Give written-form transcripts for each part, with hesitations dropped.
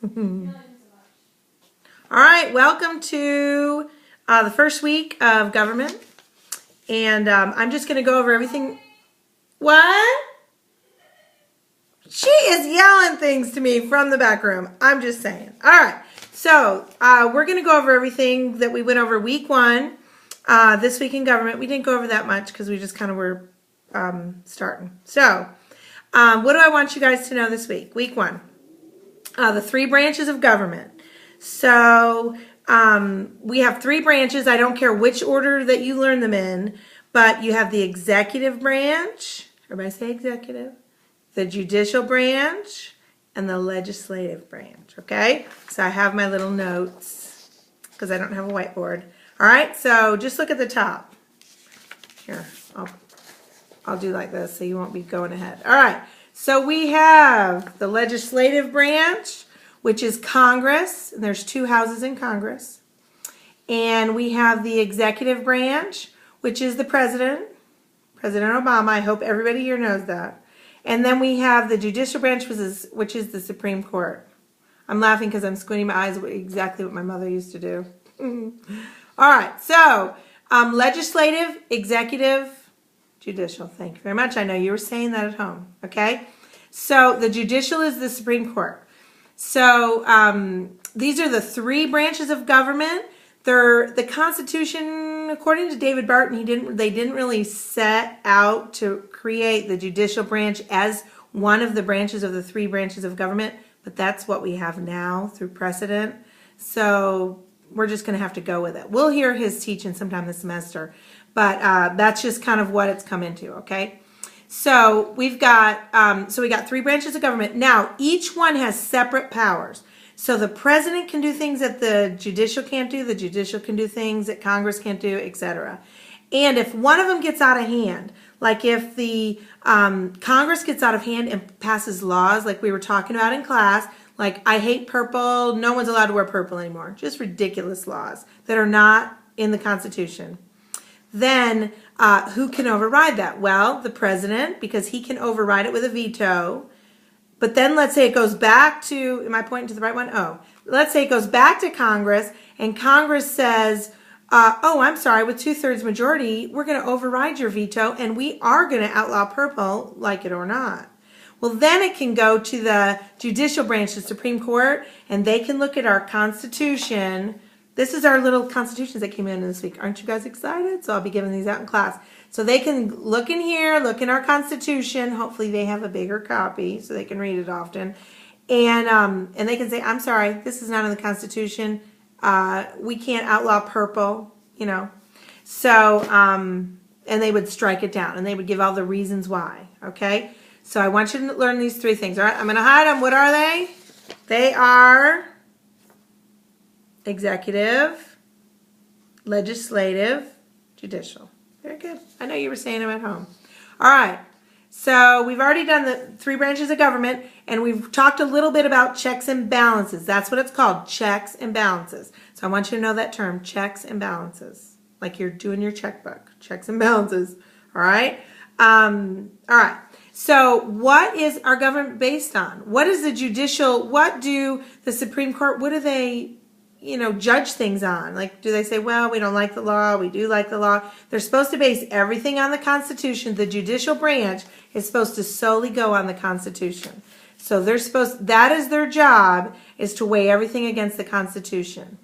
All right, welcome to the first week of government. And I'm just going to go over everything. What? She is yelling things to me from the back room. I'm just saying. All right, so we're going to go over everything that we went over week one. This week in government, we didn't go over that much because we just kind of were starting. So what do I want you guys to know this week? Week one, the three branches of government. So we have three branches. I don't care which order that you learn them in, but you have the executive branch. Everybody say executive. The judicial branch and the legislative branch. Okay? So I have my little notes because I don't have a whiteboard. All right? So just look at the top. Here, I'll do like this so you won't be going ahead. All right. So we have the legislative branch, which is Congress, and there's two houses in Congress. And we have the executive branch, which is the president, President Obama. I hope everybody here knows that. And then we have the judicial branch, which is the Supreme Court. I'm laughing because I'm squinting my eyes, exactly what my mother used to do. All right, so legislative, executive, judicial. Thank you very much. I know you were saying that at home, okay? So the judicial is the Supreme Court. So these are the three branches of government. They're the Constitution, according to David Barton, they didn't really set out to create the judicial branch as one of the branches of the three branches of government, but that's what we have now through precedent. So we're just going to have to go with it. We'll hear his teaching sometime this semester, but that's just kind of what it's come into, okay? So we got three branches of government. Now, each one has separate powers. So the president can do things that the judicial can't do. The judicial can do things that Congress can't do, etc. And if one of them gets out of hand, like if the Congress gets out of hand and passes laws like we were talking about in class, like I hate purple, no one's allowed to wear purple anymore. Just ridiculous laws that are not in the Constitution. Then who can override that? Well, the president, because he can override it with a veto. But then let's say it goes back to, am I pointing to the right one? Oh, let's say it goes back to Congress and Congress says, oh, I'm sorry, with 2/3 majority, we're going to override your veto and we are going to outlaw purple, like it or not. Well, then it can go to the judicial branch, the Supreme Court, and they can look at our Constitution. This is our little constitutions that came in this week. Aren't you guys excited? So I'll be giving these out in class. So they can look in here, look in our Constitution. Hopefully they have a bigger copy so they can read it often. And they can say, I'm sorry, this is not in the Constitution. We can't outlaw purple, you know. So, and they would strike it down and they would give all the reasons why, okay? So I want you to learn these three things, all right? I'm going to hide them. What are they? They are executive, legislative, judicial. Very good. I know you were saying them at home. All right. So we've already done the three branches of government, and we've talked a little bit about checks and balances. That's what it's called, checks and balances. So I want you to know that term, checks and balances, like you're doing your checkbook, checks and balances. All right. All right. So what is our government based on? What is the judicial? What do the Supreme Court? What do they, judge things on? Like, do they say, well, we don't like the law, we do like the law? They're supposed to base everything on the Constitution. The judicial branch is supposed to solely go on the Constitution. So that is their job, is to weigh everything against the Constitution.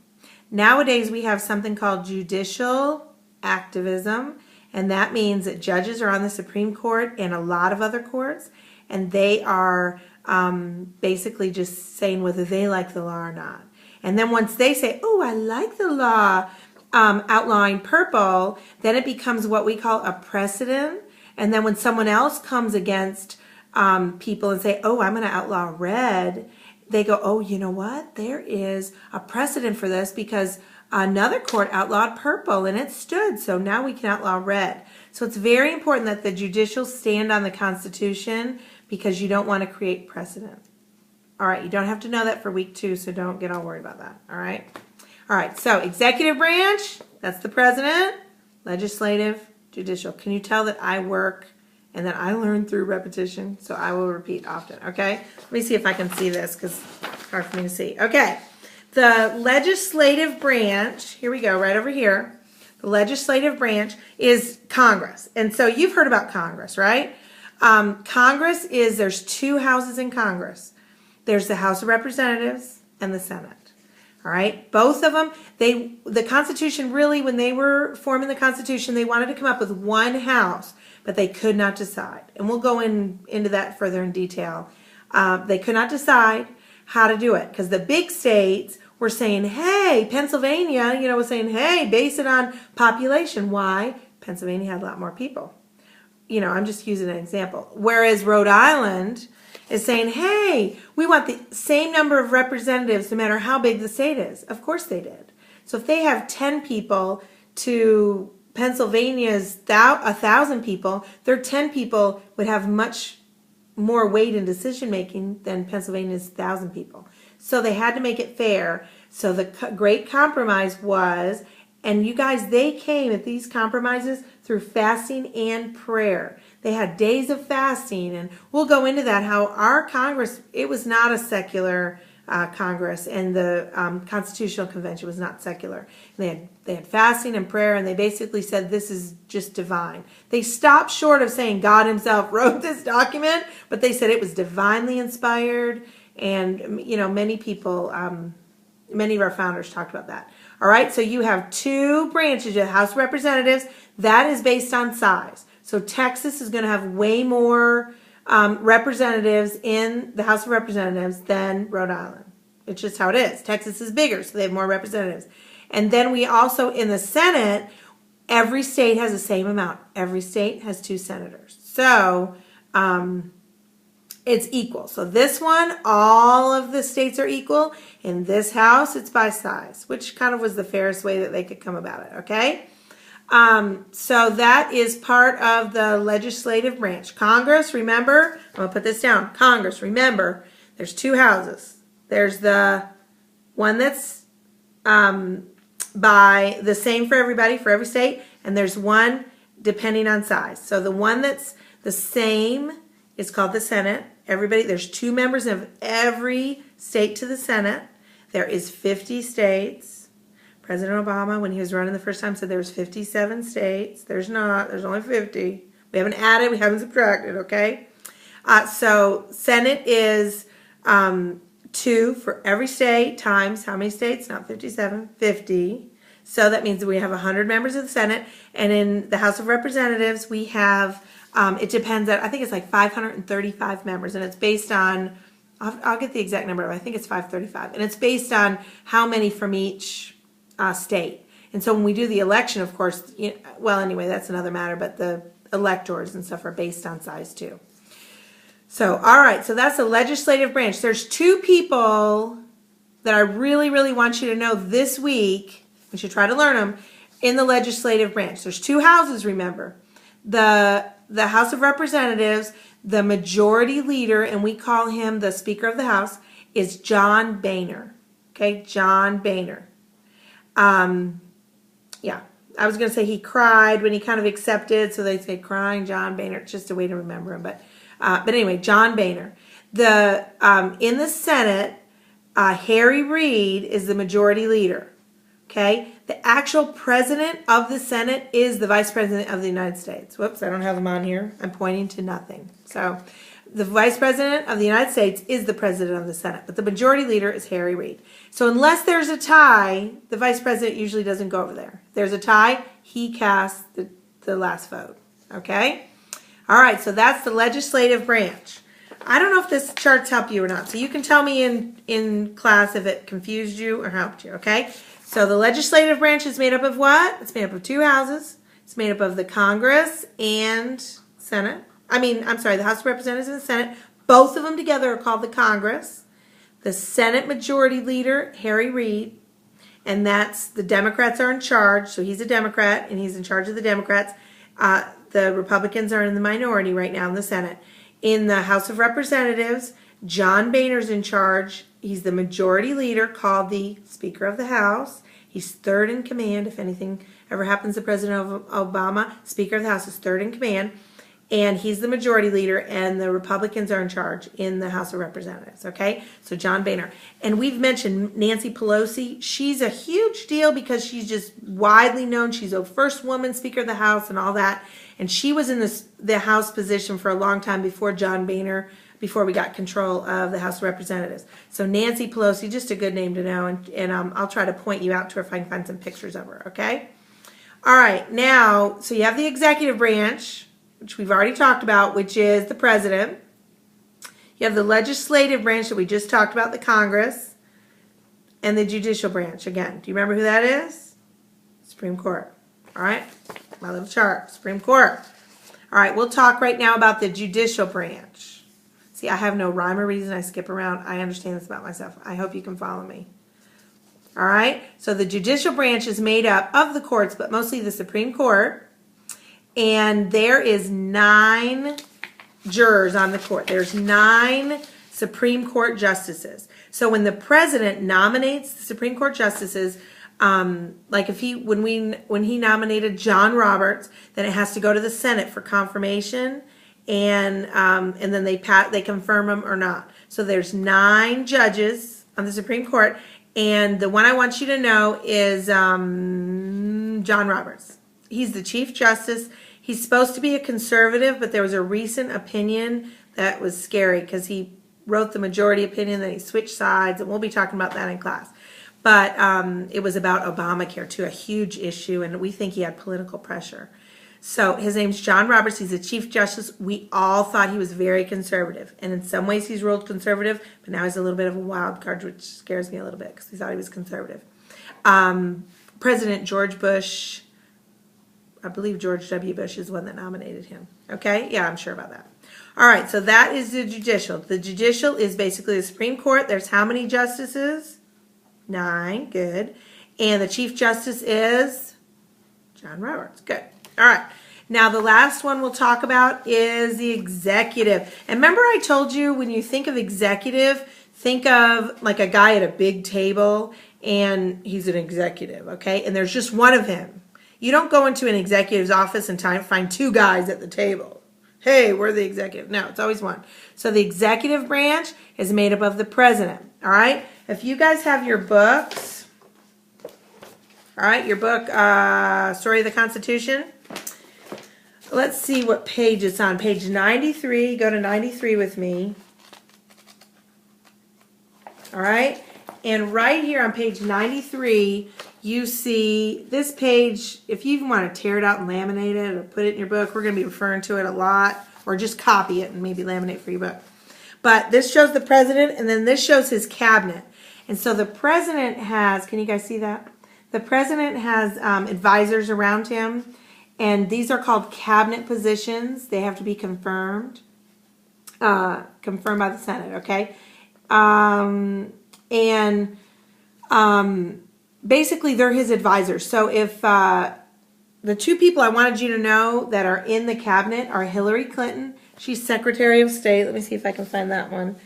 Nowadays, we have something called judicial activism, and that means that judges are on the Supreme Court and a lot of other courts, and they are basically just saying whether they like the law or not. And then once they say, oh, I like the law outlawing purple, then it becomes what we call a precedent. And then when someone else comes against people and say, oh, I'm going to outlaw red, they go, oh, you know what? There is a precedent for this because another court outlawed purple and it stood. So now we can outlaw red. So it's very important that the judicial stand on the Constitution because you don't want to create precedent. All right, you don't have to know that for week 2, so don't get all worried about that, all right? All right, so executive branch, that's the president, legislative, judicial. Can you tell that I work and that I learn through repetition? So I will repeat often, okay? Let me see if I can see this because hard for me to see. Okay. The legislative branch, here we go, right over here. The legislative branch is Congress. And so you've heard about Congress, right? Congress is, there's two houses in Congress. There's the House of Representatives and the Senate. All right, both of them, the Constitution really, when they were forming the Constitution, they wanted to come up with one house, but they could not decide. And we'll go into that further in detail. They could not decide how to do it because the big states were saying, hey, Pennsylvania, was saying, hey, base it on population. Why? Pennsylvania had a lot more people. I'm just using an example. Whereas Rhode Island is saying, hey, we want the same number of representatives no matter how big the state is. Of course they did. So if they have 10 people to Pennsylvania's 1,000 people, their 10 people would have much more weight in decision making than Pennsylvania's 1,000 people. So they had to make it fair. So the great compromise was, and you guys, they came at these compromises through fasting and prayer. They had days of fasting, and we'll go into that, how our Congress, it was not a secular Congress, and the Constitutional Convention was not secular. And they had fasting and prayer, and they basically said this is just divine. They stopped short of saying God himself wrote this document, but they said it was divinely inspired, and many people, many of our founders talked about that. All right, so you have two branches, the House of Representatives. That is based on size. So Texas is going to have way more representatives in the House of Representatives than Rhode Island. It's just how it is. Texas is bigger, so they have more representatives. And then we also, in the Senate, every state has the same amount. Every state has 2 senators. So it's equal. So this one, all of the states are equal. In this House, it's by size, which kind of was the fairest way that they could come about it, okay? So that is part of the legislative branch. Congress, remember, I'm going to put this down. Congress, remember, there's 2 houses. There's the one that's by the same for everybody, for every state, and there's one depending on size. So the one that's the same is called the Senate. There's 2 members of every state to the Senate. There is 50 states. President Obama, when he was running the first time, said there was 57 states. There's not. There's only 50. We haven't added. We haven't subtracted, okay? So Senate is 2 for every state times how many states? Not 57, 50. So that means that we have 100 members of the Senate. And in the House of Representatives, we have, it depends on, I think it's like 535 members. And it's based on, I'll get the exact number, but I think it's 535. And it's based on how many from each state. And so when we do the election, of course, well, anyway, that's another matter, but the electors and stuff are based on size too. So, all right, so that's the legislative branch. There's 2 people that I really, really want you to know this week. We should try to learn them in the legislative branch. There's 2 houses, remember. The House of Representatives, the majority leader, and we call him the Speaker of the House, is John Boehner. Okay, John Boehner. Yeah, I was going to say he cried when he kind of accepted, so they say crying John Boehner. It's just a way to remember him. But anyway, John Boehner. In the Senate, Harry Reid is the majority leader. Okay, the actual president of the Senate is the Vice President of the United States. Whoops, I don't have them on here. I'm pointing to nothing. So the Vice President of the United States is the President of the Senate, but the majority leader is Harry Reid. So unless there's a tie, the Vice President usually doesn't go over there. If there's a tie, he casts the last vote. Okay? All right, so that's the legislative branch. I don't know if this chart's helped you or not, so you can tell me in class if it confused you or helped you, okay? So the legislative branch is made up of what? It's made up of 2 houses. It's made up of the Congress and Senate. The House of Representatives and the Senate. Both of them together are called the Congress. The Senate Majority Leader, Harry Reid, and that's the Democrats are in charge, so he's a Democrat, and he's in charge of the Democrats. The Republicans are in the minority right now in the Senate. In the House of Representatives, John Boehner's in charge. He's the majority leader, called the Speaker of the House. He's third in command. If anything ever happens to President Obama, Speaker of the House is third in command. and he's the majority leader, and the Republicans are in charge in the House of Representatives, okay? So John Boehner. And we've mentioned Nancy Pelosi. She's a huge deal because she's just widely known. She's the first woman Speaker of the House and all that. And she was in the House position for a long time before John Boehner, before we got control of the House of Representatives. So Nancy Pelosi, just a good name to know, and I'll try to point you out to her if I can find some pictures of her, okay? All right, now, so you have the executive branch, which we've already talked about, which is the president. You have the legislative branch that we just talked about, the Congress, and the judicial branch. Again, do you remember who that is? Supreme Court. All right, my little chart, Supreme Court. All right, we'll talk right now about the judicial branch. See, I have no rhyme or reason. I skip around. I understand this about myself. I hope you can follow me. All right, so the judicial branch is made up of the courts, but mostly the Supreme Court. And there is 9 jurors on the court. There's 9 Supreme Court justices. So when the president nominates the Supreme Court justices, like if when he nominated John Roberts, then it has to go to the Senate for confirmation, and then they confirm him or not. So there's 9 judges on the Supreme Court, and the one I want you to know is John Roberts. He's the Chief Justice. He's supposed to be a conservative, but there was a recent opinion that was scary because he wrote the majority opinion, then he switched sides, and we'll be talking about that in class. But it was about Obamacare, too, a huge issue, and we think he had political pressure. So his name's John Roberts. He's the Chief Justice. We all thought he was very conservative, and in some ways he's ruled conservative, but now he's a little bit of a wild card, which scares me a little bit because we thought he was conservative. President George Bush, I believe George W. Bush is the one that nominated him. Okay? Yeah, I'm sure about that. All right, so that is the judicial. The judicial is basically the Supreme Court. There's how many justices? 9. Good. And the Chief Justice is John Roberts. Good. All right. Now, the last one we'll talk about is the executive. And remember I told you when you think of executive, think of like a guy at a big table, and he's an executive, okay? And there's just one of him. You don't go into an executive's office and find 2 guys at the table. Hey, we're the executive. No, it's always one. So the executive branch is made up of the president, all right? If you guys have your books, all right, your book, Story of the Constitution, let's see what page it's on. Page 93. Go to 93 with me. All right? And right here on page 93, you see this page. If you even want to tear it out and laminate it or put it in your book, we're going to be referring to it a lot. Or just copy it and maybe laminate for your book. But this shows the president, and then this shows his cabinet. And so the president has, can you guys see that? The president has advisors around him. And these are called cabinet positions. They have to be confirmed by the Senate, okay? Basically, they're his advisors. So if the 2 people I wanted you to know that are in the cabinet are Hillary Clinton. She's Secretary of State. Let me see if I can find that one.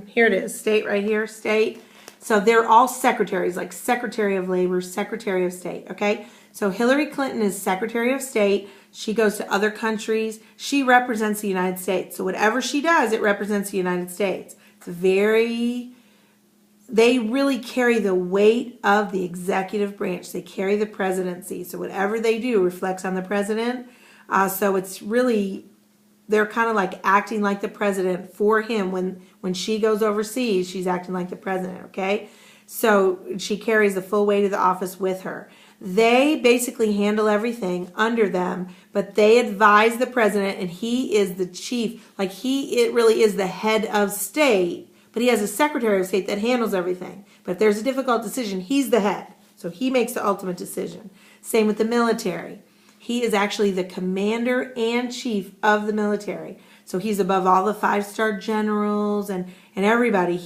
Here it is, State right here, State. So they're all secretaries, like Secretary of Labor, Secretary of State, okay? So Hillary Clinton is Secretary of State. She goes to other countries. She represents the United States. So whatever she does, it represents the United States. It's they really carry the weight of the executive branch. They carry the presidency. So whatever they do reflects on the president. So it's really, they're kind of like acting like the president for him. When she goes overseas, she's acting like the president, okay? So she carries the full weight of the office with her. They basically handle everything under them, but they advise the president, and he is the chief. Like it really is the head of state, but he has a Secretary of State that handles everything. But if there's a difficult decision, he's the head. So he makes the ultimate decision. Same with the military. He is actually the commander and chief of the military. So he's above all the 5-star generals and everybody.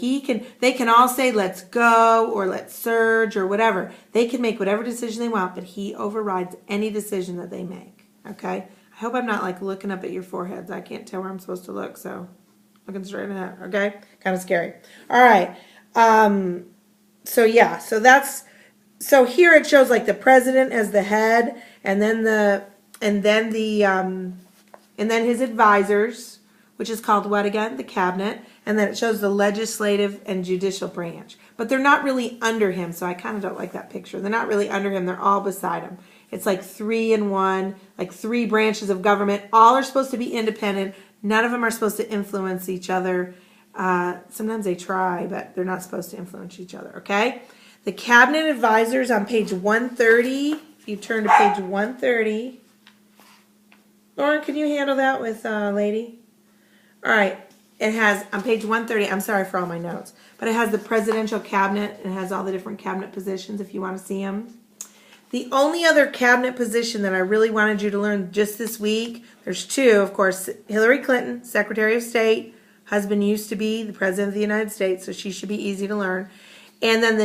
They can all say, let's go, or let's surge, or whatever. They can make whatever decision they want, but he overrides any decision that they make. Okay? I hope I'm not like looking up at your foreheads. I can't tell where I'm supposed to look, so looking straight ahead. Okay? Kind of scary. All right. So here it shows like the president as the head, and then the and then his advisors, which is called what again? The cabinet. And then it shows the legislative and judicial branch. But they're not really under him, so I kind of don't like that picture. They're not really under him. They're all beside him. It's like 3 in 1, like 3 branches of government. All are supposed to be independent. None of them are supposed to influence each other. Sometimes they try, but they're not supposed to influence each other, okay? The cabinet advisors on page 130. If you turn to page 130. Lauren, can you handle that with lady? All right. It has, on page 130, I'm sorry for all my notes, but it has the presidential cabinet, and it has all the different cabinet positions if you want to see them. The only other cabinet position that I really wanted you to learn just this week, there's 2, of course, Hillary Clinton, Secretary of State. Husband used to be the President of the United States, so she should be easy to learn. And then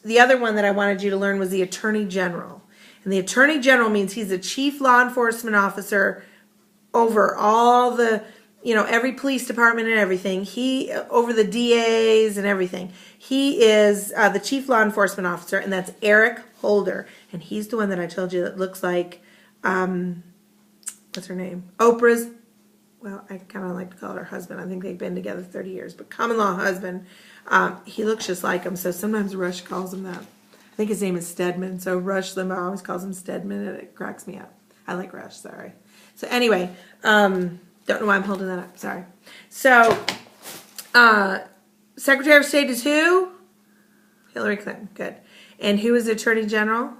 the other one that I wanted you to learn was the Attorney General. And the Attorney General means he's the chief law enforcement officer over all the, every police department and everything. He, over the DAs and everything. He is the chief law enforcement officer, and that's Eric Holder. And he's the one that I told you that looks like, what's her name? Oprah's, well, I kind of like to call it her husband. I think they've been together 30 years. But common law husband, he looks just like him. So sometimes Rush calls him that. I think his name is Stedman. So Rush Limbaugh always calls him Stedman, and it cracks me up. I like Rush, sorry. So anyway, don't know why I'm holding that up. Sorry. So, Secretary of State is who? Hillary Clinton. Good. And who is the Attorney General?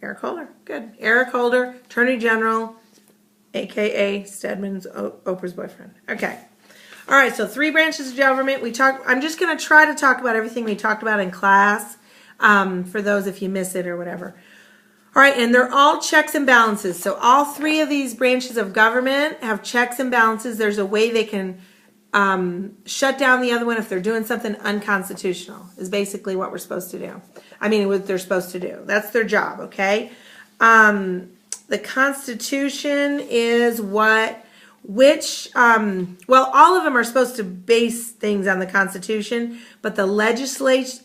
Eric Holder. Good. Eric Holder, Attorney General, a.k.a. Stedman's Oprah's boyfriend. Okay. All right. So 3 branches of government. I'm just going to try to talk about everything we talked about in class for those if you miss it or whatever. All right, and they're all checks and balances. So all 3 of these branches of government have checks and balances. There's a way they can shut down the other one if they're doing something unconstitutional, is basically what we're supposed to do. I mean, what they're supposed to do. That's their job, okay? The Constitution is well, all of them are supposed to base things on the Constitution, but the legislative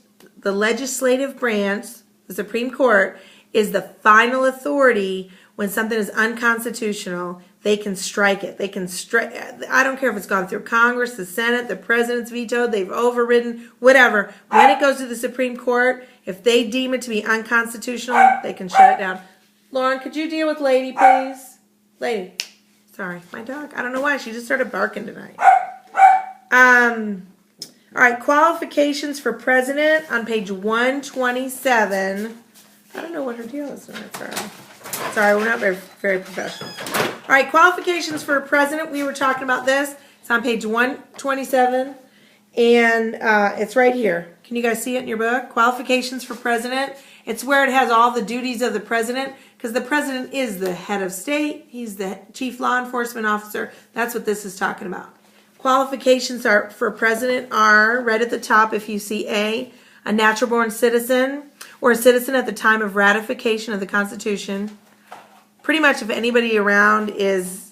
branch, the Supreme Court, is the final authority when something is unconstitutional. They can strike it. They can strike. I don't care if it's gone through Congress, the Senate, the president's vetoed, they've overridden, whatever. When it goes to the Supreme Court, if they deem it to be unconstitutional, they can shut it down. Lauren, could you deal with Lady, please? Lady. Sorry, my dog. I don't know why. She just started barking tonight. All right, qualifications for president on page 127. I don't know what her deal is. Sorry, we're not very professional. All right, qualifications for a president. We were talking about this. It's on page 127, and it's right here. Can you guys see it in your book? Qualifications for president. It's where it has all the duties of the president, because the president is the head of state. He's the chief law enforcement officer. That's what this is talking about. Qualifications for president are right at the top if you see a natural-born citizen, or a citizen at the time of ratification of the Constitution. Pretty much if anybody around has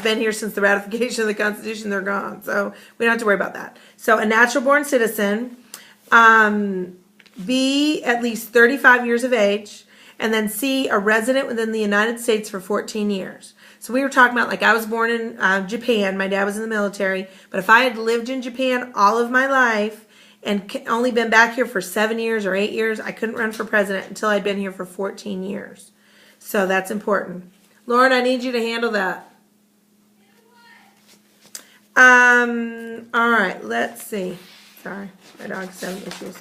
been here since the ratification of the Constitution, they're gone. So we don't have to worry about that. So a natural-born citizen, B, at least 35 years of age, and then C, a resident within the United States for 14 years. So we were talking about, like, I was born in Japan. My dad was in the military. But if I had lived in Japan all of my life and only been back here for 7 years or 8 years, I couldn't run for president until I'd been here for 14 years. So that's important. Lauren, I need you to handle that. All right, let's see. Sorry, my dog's having issues.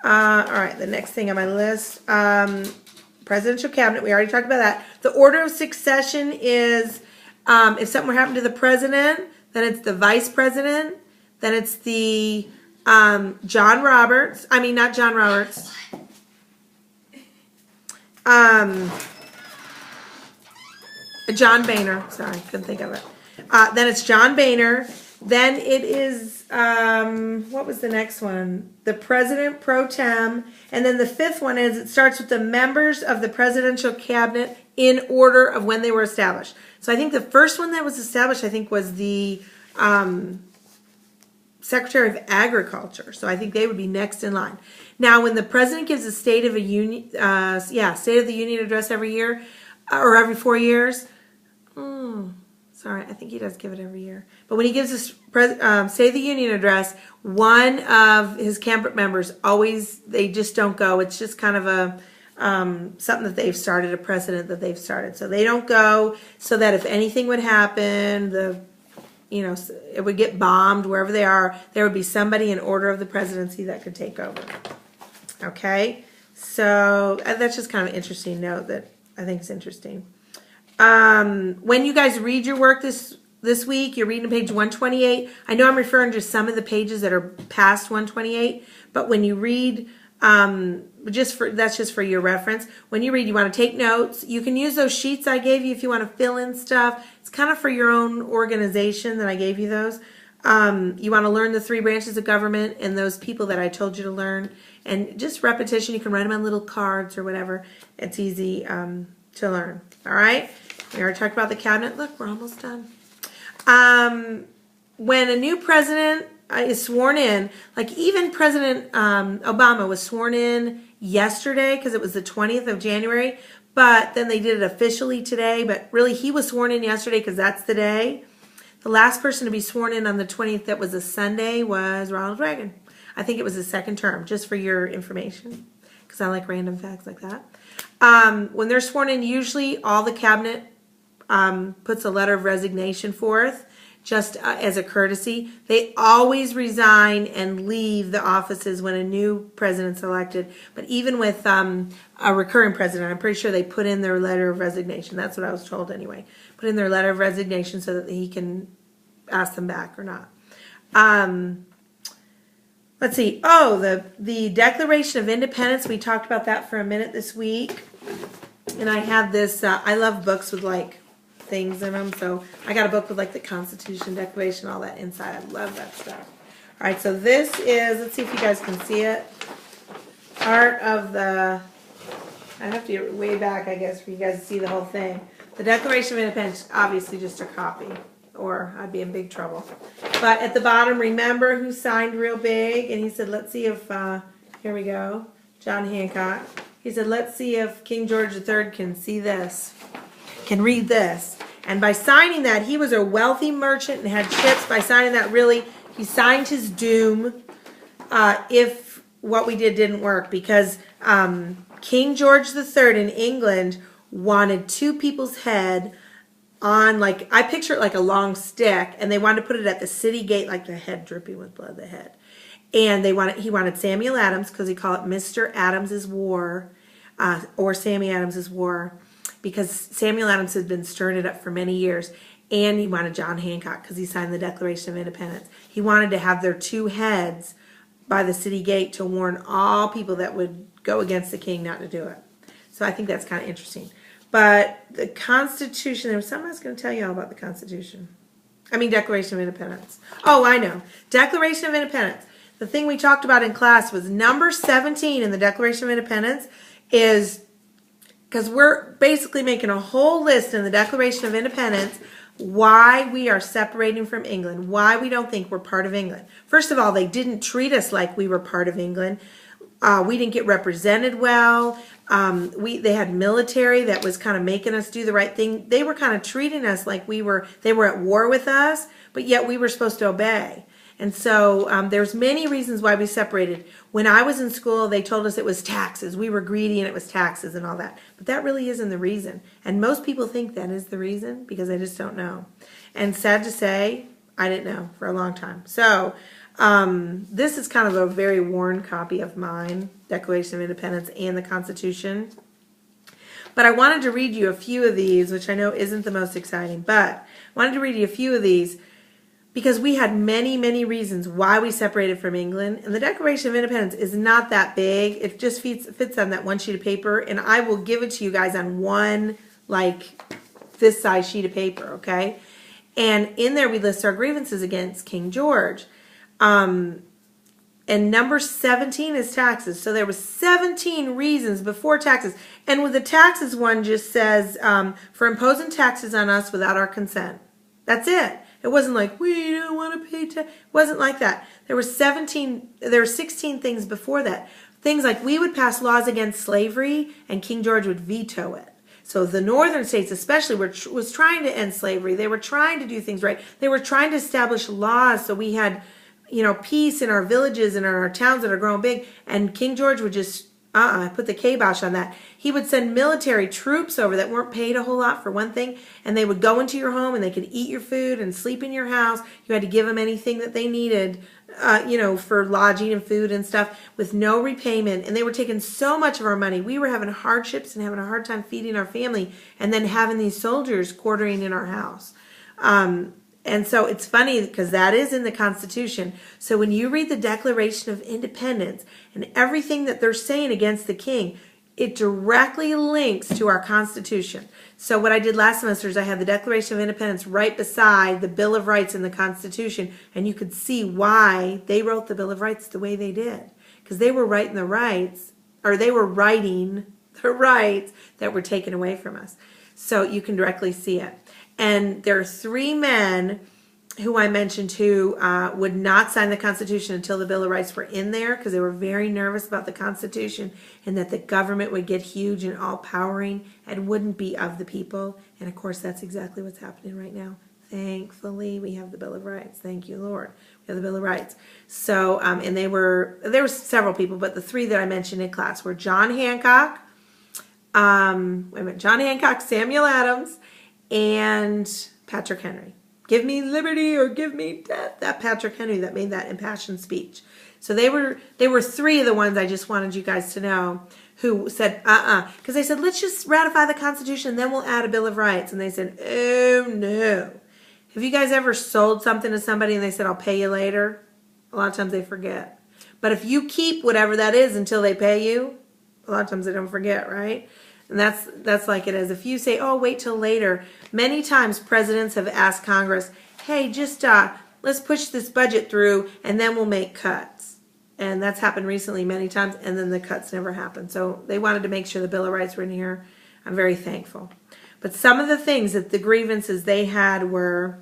All right, the next thing on my list, presidential cabinet. We already talked about that. The order of succession is if something were happening to the president, then it's the vice president, then it's the John Boehner. Sorry, couldn't think of it. Then it's John Boehner. Then it is, what was the next one? The president pro tem. And then the 5th one is, it starts with the members of the presidential cabinet in order of when they were established. So I think the first one that was established, was the Secretary of Agriculture. So I think they would be next in line. Now, when the president gives a State of the Union address every year, or every 4 years, Sorry, I think he does give it every year. But when he gives his State of the Union address, one of his cabinet members always, they just don't go. It's just kind of a something that they've started, a precedent that they've started. So they don't go, so that if anything would happen, it would get bombed wherever they are, there would be somebody in order of the presidency that could take over. Okay? So that's just kind of an interesting note that I think is interesting. When you guys read your work this week, you're reading page 128. I know I'm referring to some of the pages that are past 128, but when you read, that's just for your reference. When you read, you want to take notes. You can use those sheets I gave you if you want to fill in stuff. It's kind of for your own organization that I gave you those. You want to learn the 3 branches of government and those people that I told you to learn. And just repetition, you can write them on little cards or whatever. It's easy to learn. All right? We already talked about the cabinet. Look, we're almost done. When a new president is sworn in, like even President Obama was sworn in yesterday because it was the 20th of January, but then they did it officially today, but really he was sworn in yesterday because that's the day. The last person to be sworn in on the 20th, that was a Sunday, was Ronald Reagan. I think it was his 2nd term, just for your information, because I like random facts like that. When they're sworn in, usually all the cabinet puts a letter of resignation forth, just as a courtesy. They always resign and leave the offices when a new president's elected. But even with a recurring president, I'm pretty sure they put in their letter of resignation. That's what I was told anyway. Put in their letter of resignation so that he can ask them back or not. Let's see. Oh, the Declaration of Independence. We talked about that for a minute this week. And I have this, I love books with like things in them. So I got a book with like the Constitution, Declaration, all that inside. I love that stuff. All right, so this is, let's see if you guys can see it. Part of the, I have to get way back, I guess, for you guys to see the whole thing. The Declaration of Independence, obviously just a copy, or I'd be in big trouble. But at the bottom, remember who signed real big? And he said, let's see if, here we go, John Hancock. He said, let's see if King George III can see this, can read this. And by signing that, he was a wealthy merchant and had ships. By signing that, really, he signed his doom if what we did didn't work. Because King George III in England wanted 2 people's head on, like, I picture it like a long stick, and they wanted to put it at the city gate, like the head dripping with blood, the head. And he wanted Samuel Adams, because he called it Mr. Adams's War, or Sammy Adams's War, because Samuel Adams had been stirring it up for many years. And he wanted John Hancock, because he signed the Declaration of Independence. He wanted to have their 2 heads by the city gate to warn all people that would go against the king not to do it. So I think that's kind of interesting. But the Constitution, there was something I was going to tell you all about the Constitution. I mean, Declaration of Independence. Oh, I know. Declaration of Independence. The thing we talked about in class was number 17 in the Declaration of Independence is, because we're basically making a whole list in the Declaration of Independence why we are separating from England, why we don't think we're part of England. First of all, they didn't treat us like we were part of England. We didn't get represented well. They had military that was kind of making us do the right thing. They were kind of treating us like they were at war with us, but yet we were supposed to obey. And so there's many reasons why we separated. When I was in school, they told us it was taxes. We were greedy and it was taxes and all that. But that really isn't the reason. And most people think that is the reason because they just don't know. And sad to say, I didn't know for a long time. So this is kind of a very worn copy of mine, Declaration of Independence and the Constitution. But I wanted to read you a few of these, which I know isn't the most exciting. But I wanted to read you a few of these because we had many, many reasons why we separated from England. And the Declaration of Independence is not that big. It just fits on that one sheet of paper. And I will give it to you guys on one, like, this size sheet of paper, okay? And in there we list our grievances against King George. And number 17 is taxes. So there was 17 reasons before taxes. And with the taxes one just says, for imposing taxes on us without our consent. That's it. It wasn't like, we don't want to pay tax. It wasn't like that. There were 16 things before that. Things like we would pass laws against slavery and King George would veto it. So the northern states especially was trying to end slavery. They were trying to do things right. They were trying to establish laws so we had, peace in our villages and in our towns that are growing big. And King George would just put the kibosh on that. He would send military troops over that weren't paid a whole lot for one thing, and they would go into your home and they could eat your food and sleep in your house. You had to give them anything that they needed, for lodging and food and stuff with no repayment. And they were taking so much of our money. We were having hardships and having a hard time feeding our family, and then having these soldiers quartering in our house. And so it's funny because that is in the Constitution. So when you read the Declaration of Independence and everything that they're saying against the king, it directly links to our Constitution. So what I did last semester is I had the Declaration of Independence right beside the Bill of Rights in the Constitution, and you could see why they wrote the Bill of Rights the way they did. Because they were writing the rights that were taken away from us. So you can directly see it. And there are 3 men who I mentioned who would not sign the Constitution until the Bill of Rights were in there because they were very nervous about the Constitution and that the government would get huge and all-powering and wouldn't be of the people. And, of course, that's exactly what's happening right now. Thankfully, we have the Bill of Rights. Thank you, Lord. We have the Bill of Rights. So, and there were several people, but the 3 that I mentioned in class were John Hancock, John Hancock, Samuel Adams, and Patrick Henry. Give me liberty or give me death. That Patrick Henry that made that impassioned speech. So they were 3 of the ones I just wanted you guys to know who said, because they said, let's just ratify the Constitution and then we'll add a Bill of Rights. And they said, oh no. Have you guys ever sold something to somebody and they said, I'll pay you later? A lot of times they forget. But if you keep whatever that is until they pay you, a lot of times they don't forget, right? And that's like it is. If you say, oh, wait till later, many times presidents have asked Congress, hey, just let's push this budget through and then we'll make cuts. And that's happened recently many times, and then the cuts never happened. So they wanted to make sure the Bill of Rights were in here. I'm very thankful. But some of the things that the grievances they had were,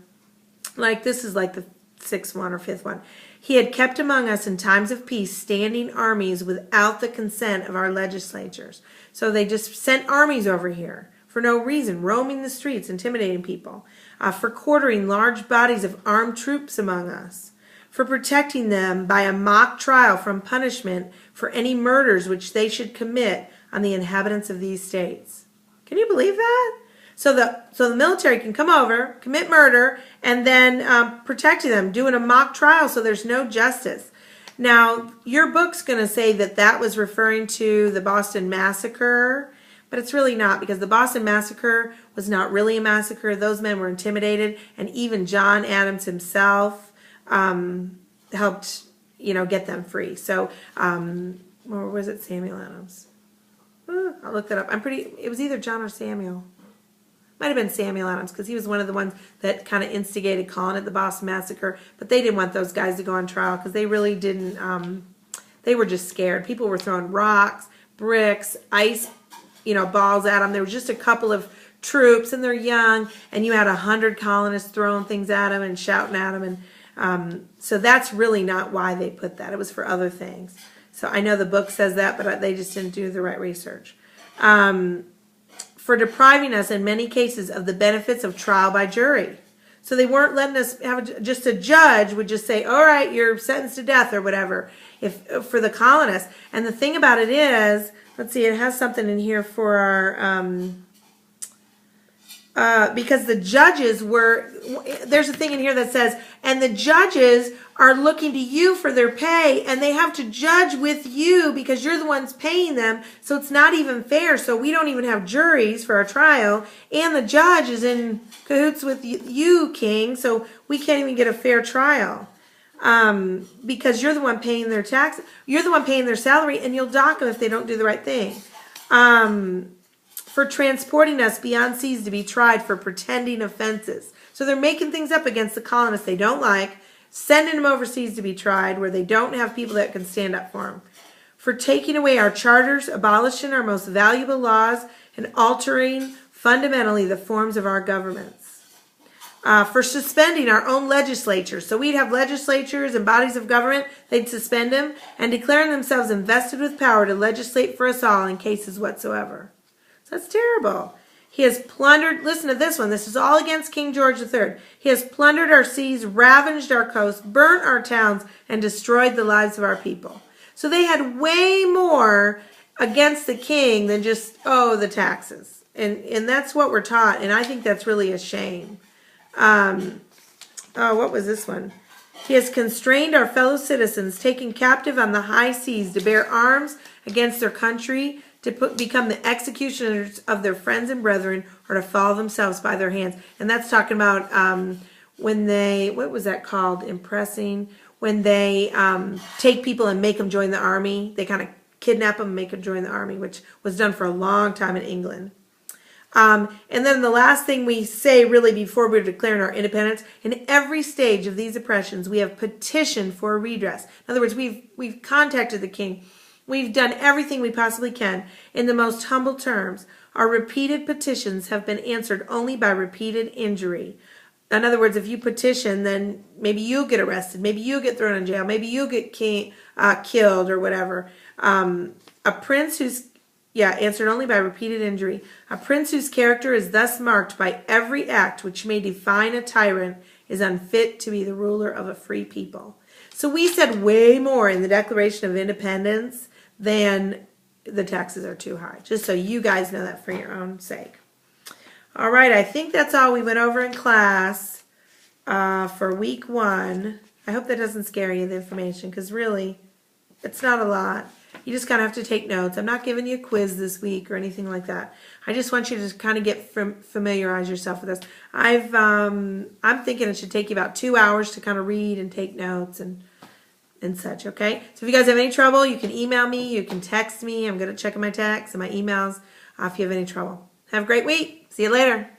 like this is like the 6th one or 5th one. He had kept among us in times of peace standing armies without the consent of our legislatures. So they just sent armies over here for no reason, roaming the streets, intimidating people, for quartering large bodies of armed troops among us, for protecting them by a mock trial from punishment for any murders which they should commit on the inhabitants of these states. Can you believe that? So the military can come over, commit murder, and then protect them, doing a mock trial so there's no justice. Now, your book's going to say that that was referring to the Boston Massacre, but it's really not, because the Boston Massacre was not really a massacre. Those men were intimidated, and even John Adams himself helped, get them free. So, or was it Samuel Adams? I'll look that up. It was either John or Samuel. Might have been Samuel Adams, because he was one of the ones that kind of instigated calling it the Boston Massacre. But they didn't want those guys to go on trial because they really didn't. They were just scared. People were throwing rocks, bricks, ice, balls at them. There was just a couple of troops, and they're young, and you had 100 colonists throwing things at them and shouting at them, and so that's really not why they put that. It was for other things. So I know the book says that, but they just didn't do the right research. For depriving us in many cases of the benefits of trial by jury. So they weren't letting us have just a judge would just say, all right, you're sentenced to death or whatever, for the colonists. And the thing about it is, let's see, it has something in here for our, because the judges there's a thing in here that says, and the judges are looking to you for their pay, and they have to judge with you because you're the ones paying them, so it's not even fair. So we don't even have juries for our trial, and the judge is in cahoots with you, King, so we can't even get a fair trial because you're the one paying their tax, you're the one paying their salary, and you'll dock them if they don't do the right thing. For transporting us beyond seas to be tried for pretending offenses. So they're making things up against the colonists they don't like, sending them overseas to be tried where they don't have people that can stand up for them. For taking away our charters, abolishing our most valuable laws, and altering fundamentally the forms of our governments. For suspending our own legislatures. So we'd have legislatures and bodies of government, they'd suspend them, and declaring themselves invested with power to legislate for us all in cases whatsoever. So that's terrible. He has plundered, listen to this one, this is all against King George III. He has plundered our seas, ravaged our coasts, burnt our towns, and destroyed the lives of our people. So they had way more against the king than just, oh, the taxes. And that's what we're taught, and I think that's really a shame. What was this one? He has constrained our fellow citizens, taken captive on the high seas to bear arms against their country, to become the executioners of their friends and brethren, or to fall themselves by their hands. And that's talking about when they, what was that called? Impressing. When they take people and make them join the army. They kind of kidnap them and make them join the army, which was done for a long time in England. And then the last thing we say really before we're declaring our independence, in every stage of these oppressions, we have petitioned for a redress. In other words, we've contacted the king. We've done everything we possibly can in the most humble terms. Our repeated petitions have been answered only by repeated injury. In other words, if you petition, then maybe you'll get arrested. Maybe you'll get thrown in jail. Maybe you'll get killed or whatever. A prince who's answered only by repeated injury. A prince whose character is thus marked by every act which may define a tyrant is unfit to be the ruler of a free people. So we said way more in the Declaration of Independence than the taxes are too high. Just so you guys know that for your own sake. All right, I think that's all we went over in class for week 1. I hope that doesn't scare you, the information, because really, it's not a lot. You just kind of have to take notes. I'm not giving you a quiz this week or anything like that. I just want you to kind of get familiarize yourself with this. I'm thinking it should take you about 2 hours to kind of read and take notes and such, okay? So if you guys have any trouble, you can email me, you can text me. I'm good at checking my texts and my emails if you have any trouble. Have a great week. See you later.